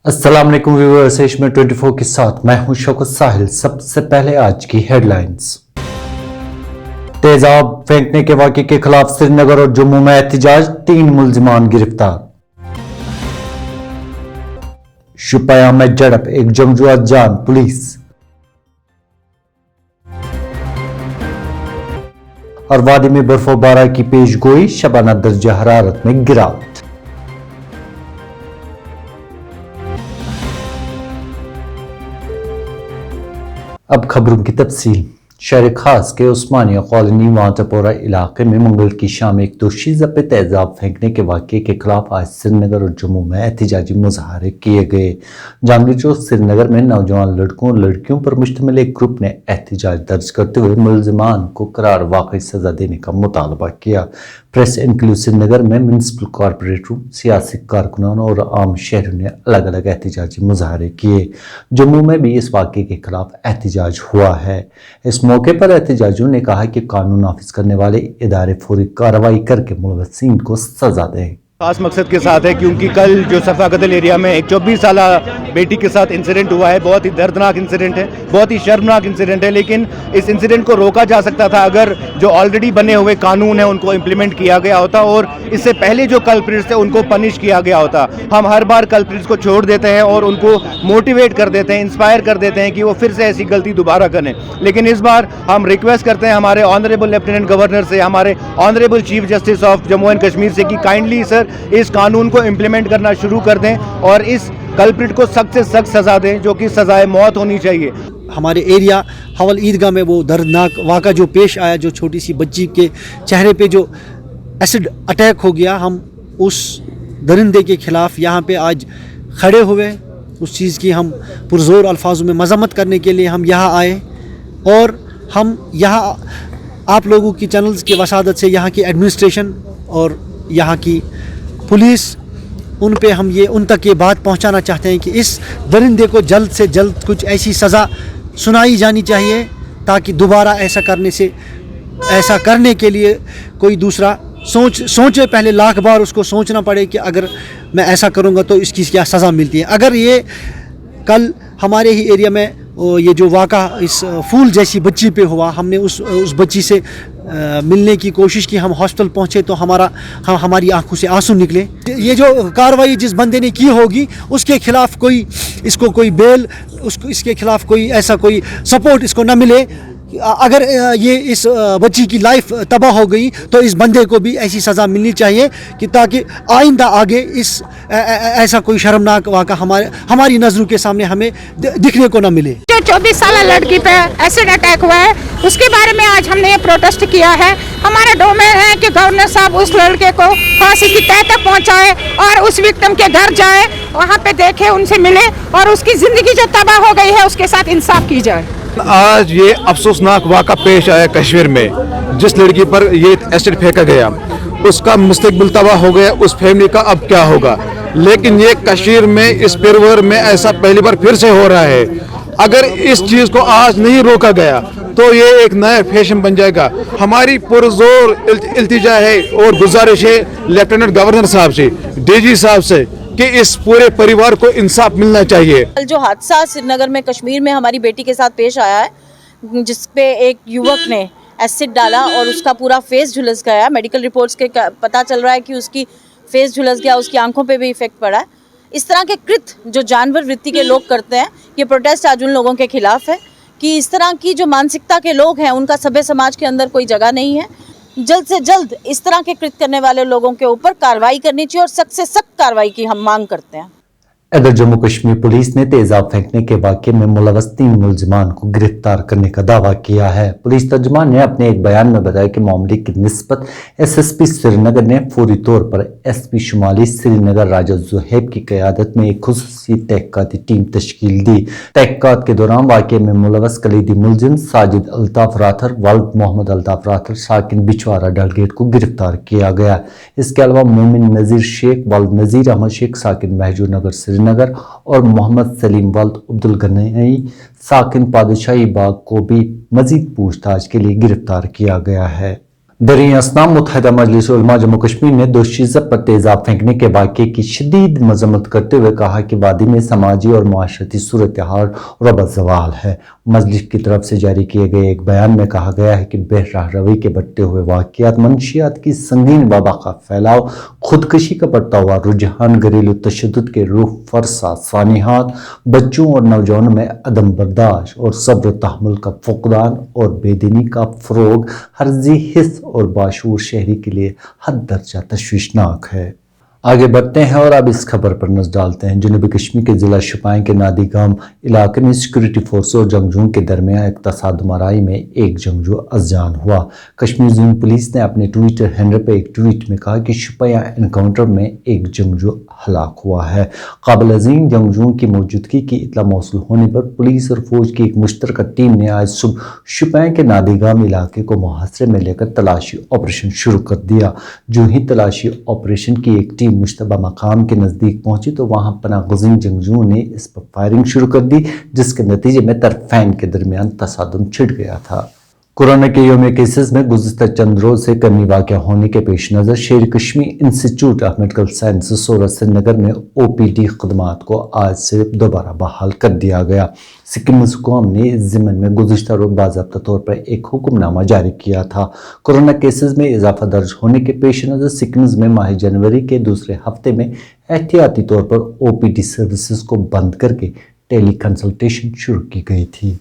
अस्सलाम वालेकुम व्यूअर्स, एश में 24 के साथ मैं हूं शौकत साहिल। सबसे पहले आज की हेडलाइंस। तेजाब फेंकने के वाक़े के खिलाफ श्रीनगर और जम्मू में एहतजाज, 3 मुल्जिमान गिरफ्तार। शुपिया में झड़प, एक जंगजुआ जान, पुलिस। और वादी में बर्फबारी की पेशगोई, शबाना दर्जा हरारत में गिरावट। अब खबरों की तफसील। शहर खास के उस्मानिया कॉलोनी वाटापोरा इलाके में मंगल की शाम एक दोशीज़ा पे तेजाब फेंकने के वाक़े के खिलाफ आज श्रीनगर और जम्मू में एहतजाजी मुजाहरे किए गए। जहांगीर चौक श्रीनगर में नौजवान लड़कों और लड़कियों पर मुश्तमिल एक ग्रुप ने एहतजाज दर्ज करते हुए मुल्जिमान को करार वाक़ई सजा देने का मुतालबा किया। प्रेस एनक्लेव श्रीनगर में म्यूनिसिपल कॉरपोरेटरों, सियासी कारकुनानों और आम शहरों ने अलग अलग एहतजाजी मुजाहरे किए। जम्मू में भी इस वाक़े के खिलाफ एहतजाज हुआ है। इस मौके पर एहतजाजियों ने कहा कि कानून नाफिज करने वाले इदारे फौरी कार्रवाई करके मुलव्वसीन को सजा दें। खास मकसद के साथ है क्योंकि कल जो सफा कदल एरिया में एक 24 साल बेटी के साथ इंसिडेंट हुआ है, बहुत ही दर्दनाक इंसिडेंट है, बहुत ही शर्मनाक इंसिडेंट है। लेकिन इस इंसिडेंट को रोका जा सकता था अगर जो ऑलरेडी बने हुए कानून है उनको इम्प्लीमेंट किया गया होता और इससे पहले जो कल्प्रिट्स थे उनको पनिश किया गया होता। हम हर बार कल्प्रिट्स को छोड़ देते हैं और उनको मोटिवेट कर देते हैं, इंस्पायर कर देते हैं कि वो फिर से ऐसी गलती दोबारा करें। लेकिन इस बार हम रिक्वेस्ट करते हैं हमारे ऑनरेबल लेफ्टिनेंट गवर्नर से, हमारे honourable chief justice of Jammu and Kashmir से कि काइंडली सर इस कानून को इम्प्लीमेंट करना शुरू कर दें और इस कल्प्रिट को सख्त से सख्त सजा दें, जो कि सजाए मौत होनी चाहिए। हमारे एरिया हवल ईदगाह में वो दर्दनाक वाक़ा जो पेश आया, जो छोटी सी बच्ची के चेहरे पे जो एसिड अटैक हो गया, हम उस दरिंदे के ख़िलाफ़ यहाँ पे आज खड़े हुए। उस चीज़ की हम पुरज़ोर अल्फाजों में मज़म्मत करने के लिए हम यहाँ आए और हम यहाँ आप लोगों की चैनल्स की वसादत से यहाँ की एडमिनिस्ट्रेशन और यहाँ की पुलिस उन पे हम उन तक ये बात पहुंचाना चाहते हैं कि इस दरिंदे को जल्द से जल्द कुछ ऐसी सज़ा सुनाई जानी चाहिए ताकि दोबारा ऐसा करने के लिए कोई दूसरा सोचे, पहले लाख बार उसको सोचना पड़े कि अगर मैं ऐसा करूंगा तो इसकी क्या सज़ा मिलती है। अगर ये कल हमारे ही एरिया में ये जो वाक़ा इस फूल जैसी बच्ची पे हुआ, हमने उस बच्ची से मिलने की कोशिश की, हम हॉस्पिटल पहुंचे तो हमारी आंखों से आंसू निकले। ये जो कार्रवाई जिस बंदे ने की होगी उसके खिलाफ इसको कोई बेल, इसके खिलाफ कोई ऐसा कोई सपोर्ट इसको ना मिले। अगर ये इस बच्ची की लाइफ तबाह हो गई तो इस बंदे को भी ऐसी सज़ा मिलनी चाहिए कि ताकि आइंदा आगे ऐसा कोई शर्मनाक वाक़ा हमारी नज़रों के सामने हमें दिखने को ना मिले। जो 24 साल लड़की पे एसिड अटैक हुआ है उसके बारे में आज हमने ये प्रोटेस्ट किया है। हमारा डोमेन है कि गवर्नर साहब उस लड़के को फांसी की तह तक पहुँचाए और उस विक्टिम के घर जाए, वहाँ पे देखे, उनसे मिले और उसकी ज़िंदगी जो तबाह हो गई है उसके साथ इंसाफ की जाए। आज ये अफसोसनाक वाक़ा पेश आया कश्मीर में, जिस लड़की पर ये एसिड फेंका गया उसका मुस्तकबिल तबाह हो गया, उस फैमिली का अब क्या होगा। लेकिन ये कश्मीर में इस पिरवर में ऐसा पहली बार फिर से हो रहा है। अगर इस चीज़ को आज नहीं रोका गया तो ये एक नया फैशन बन जाएगा। हमारी पुरजोर इल्तिजा है और गुजारिश है लेफ्टिनेंट गवर्नर साहब से, डीजी साहब से कि इस पूरे परिवार को इंसाफ मिलना चाहिए। कल जो हादसा श्रीनगर में कश्मीर में हमारी बेटी के साथ पेश आया है, जिसपे एक युवक ने एसिड डाला और उसका पूरा फेस झुलस गया। मेडिकल रिपोर्ट्स के पता चल रहा है कि उसकी फेस झुलस गया, उसकी आंखों पे भी इफेक्ट पड़ा है। इस तरह के कृत्य जो जानवर वृत्ति के लोग करते हैं, ये प्रोटेस्ट आज उन लोगों के खिलाफ है कि इस तरह की जो मानसिकता के लोग हैं उनका सभ्य समाज के अंदर कोई जगह नहीं है। जल्द से जल्द इस तरह के कृत्य करने वाले लोगों के ऊपर कार्रवाई करनी चाहिए और सख्त से सख्त कार्रवाई की हम मांग करते हैं। इधर जम्मू कश्मीर पुलिस ने तेजाब फेंकने के वाक़े में मुलव्वस 3 मुल्जिमान को गिरफ्तार करने का दावा किया है। पुलिस तर्जुमान ने अपने एक बयान में बताया कि मामले की निस्बत एसएसपी श्रीनगर ने फौरी तौर पर एसपी शुमाली श्रीनगर राजा जुहैब की क़यादत में एक खुसूसी तहक़ीक़ाती टीम तश्कील दी। तहक़ीक़ात के दौरान वाक़े में मुलव्वस कलीदी मुलजिम साजिद अल्ताफ़ राथर वल्द मोहम्मद अल्ताफ़ राथर साकिन बिछवारा डलगेट को गिरफ्तार किया गया। इसके अलावा मोमिन नज़ीर शेख वल्द नज़ीर अहमद शेख साकिन महजूर नगर नगर और मोहम्मद सलीम वल्द अब्दुल गनी साकिन पादशाही बाग को भी मजीद पूछताछ के लिए गिरफ्तार किया गया है। दरीं असनाम मुत्तहिदा मजलिस उलमा जम्मू कश्मीर ने दोशीज़ा पर तेज़ाब फेंकने के वाक़े की शदीद मजम्मत करते हुए कहा कि वादी में समाजी और माशरती सूरत हाल रबज़वाल है। मजलिस की तरफ से जारी किए गए एक बयान में कहा गया है कि बहराह रवी के बढ़ते हुए वाक़ियात, मंशियात की संगीन वबा का फैलाव, खुदकशी का बढ़ता हुआ रुझान, घरेलू तशद्दुद के रूह फरसा सानिहात, बच्चों और नौजवानों में अदम बर्दाश्त और सब्र तहम्मुल का फुक़दान और बेदीनी का फ़रोग हर ज़ी हिस्स और बाशूर शहरी के लिए हद दर्जा तशवीशनाक है। आगे बढ़ते हैं और अब इस खबर पर नजर डालते हैं। जनूबी कश्मीर के ज़िला शुपाएं के नादी गांव इलाके में सिक्योरिटी फोर्स और जंगजुओं के दरमियान एक तसादुम आराई में एक जंगजू अज़जान हुआ। कश्मीर ज़ोन पुलिस ने अपने ट्विटर हैंडल पर एक ट्वीट में कहा कि शुपाया एनकाउंटर में एक जंगजू हलाक हुआ है। काबिल अज़ीम जंगजुओं की मौजूदगी की इत्तला मौसूल होने पर पुलिस और फौज की एक मुश्तरका टीम ने आज सुबह शुपाएं के नादी गांव इलाके को मुहासरे में लेकर तलाशी ऑपरेशन शुरू कर दिया। जो ही तलाशी ऑपरेशन की एक टीम मुश्तबा मकाम के नज़दीक पहुंची तो वहां पनागज़ीन जंगजुओं ने इस पर फायरिंग शुरू कर दी, जिसके नतीजे में तरफ़ैन के दरमियान तसादुम छिड़ गया था। कोरोना के यौम केसेस में गुज़िश्ता चंद रोज़ से कमी वाक़या होने के पेश नज़र शेर Kashmir institute of medical sciences और श्रीनगर में OPD खदमात को आज से दोबारा बहाल कर दिया गया। सिक्किम हुकूमत ने इस ज़िम्मन में गुज़िश्ता रोज़ बाज़ाब्ता तौर पर एक हुक्मनामा जारी किया था। कोरोना केसेस में इजाफा दर्ज होने के पेश नज़र सिक्किम में माह जनवरी के दूसरे हफ्ते में एहतियाती तौर पर OPD सर्विसेज को बंद करके टेली कंसल्टेशन शुरू की गई थी।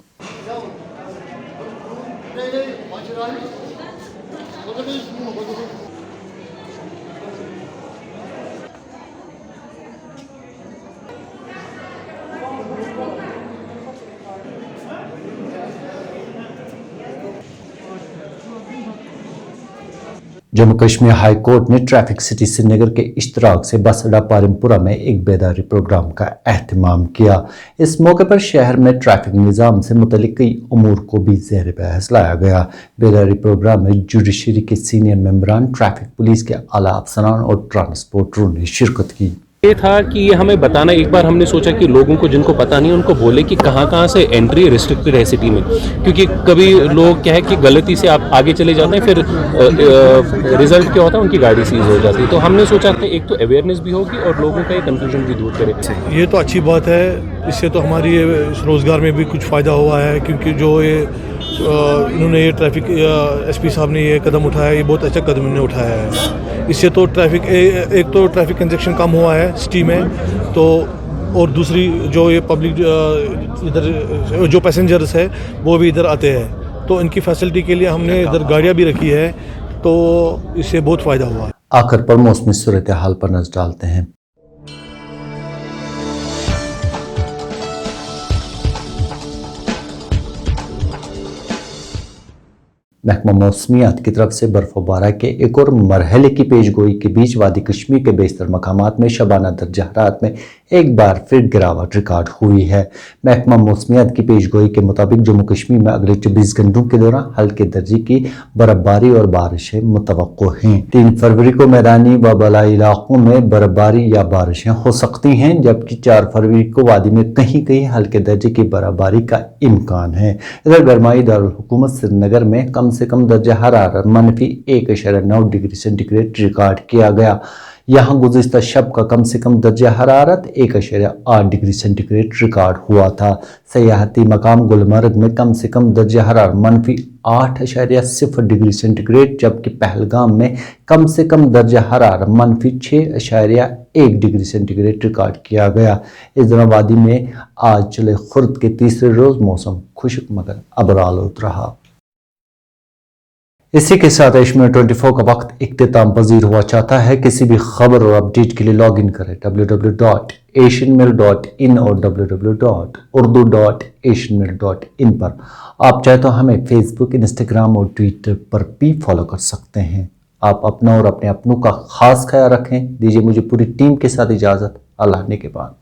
जम्मू कश्मीर हाई कोर्ट ने ट्रैफिक सिटी श्रीनगर के इश्तराक से बस अड्डा पारिमपुरा में एक बेदारी प्रोग्राम का एहतमाम किया। इस मौके पर शहर में ट्रैफिक निज़ाम से मुतल्लिक कई उमूर को भी ज़ेर बहस लाया गया। बेदारी प्रोग्राम में जुडिशरी के सीनियर मेंबरान, ट्रैफिक पुलिस के आला अफसरान और ट्रांसपोर्टरों ने शिरकत की। ये था कि ये हमें बताना, एक बार हमने सोचा कि लोगों को जिनको पता नहीं उनको बोले कि कहाँ से एंट्री रिस्ट्रिक्टेड है सिटी में, क्योंकि कभी लोग क्या है कि गलती से आप आगे चले जाते हैं, फिर रिजल्ट क्या होता है उनकी गाड़ी सीज हो जाती है। तो हमने सोचा कि एक तो अवेयरनेस भी होगी और लोगों का ये कंफ्यूजन भी दूर करे। ये तो अच्छी बात है, इससे तो हमारी रोज़गार में भी कुछ फ़ायदा हुआ है, क्योंकि जो ये इन्होंने ये ट्रैफिक SP साहब ने ये कदम उठाया, ये बहुत अच्छा कदम इन्होंने उठाया है। इससे तो ट्रैफिक एक तो ट्रैफिक कंजेक्शन कम हुआ है सिटी में, तो और दूसरी जो ये पब्लिक इधर जो पैसेंजर्स है वो भी इधर आते हैं, तो इनकी फैसिलिटी के लिए हमने इधर गाड़ियाँ भी रखी है, तो इससे बहुत फ़ायदा हुआ है। आखिर पर मौसमी सूरत हाल पर नजर डालते हैं। महकमा मौसमियात की तरफ से बर्फबारी के एक और मरहले की पेशगोई के बीच वादी कश्मीर के बेशतर मकामात में शबाना दर्जा हरारत में एक बार फिर गिरावट रिकॉर्ड हुई है। महकमा मौसमियात की पेशगोई के मुताबिक जम्मू कश्मीर में अगले 24 घंटों के दौरान हल्के दर्जे की बर्फबारी और बारिशें मुतवक्को हैं। 3 फरवरी को मैदानी व बलाई इलाकों में बर्फबारी या बारिशें हो सकती हैं, जबकि 4 फरवरी को वादी में कहीं कहीं हल्के दर्जे की बर्फबारी का इम्कान है। इधर गरमाई दारुल हुकूमत श्रीनगर में कम से कम दर्जा हरारत -1.9 डिग्री सेंटीग्रेड रिकॉर्ड किया गया। यहाँ गुज़िश्ता शब का कम से कम दर्जा हरारत 1.8 डिग्री सेंटीग्रेड रिकॉर्ड हुआ था। सयाहती मकाम गुलमर्ग में कम से कम दर्जा हरारत -8.0 डिग्री सेंटीग्रेड, जबकि पहलगाम में कम से कम दर्जा हरारत -6.1 डिग्री सेंटीग्रेड रिकॉर्ड किया गया। इस दौरान वादी में आज चले खुर्द के तीसरे रोज़ मौसम खुश्क मगर अबरालूद रहा। इसी के साथ एशियन 24 का वक्त इख्तिताम पजीर हुआ चाहता है। किसी भी खबर और अपडेट के लिए लॉग इन करें www.asianmail.in और www.urdu.asianmail.in पर। आप चाहे तो हमें फेसबुक, इंस्टाग्राम और ट्विटर पर भी फॉलो कर सकते हैं। आप अपना और अपने अपनों का खास ख्याल रखें। दीजिए मुझे पूरी टीम के साथ इजाज़त। अल्लाह ने के बाद।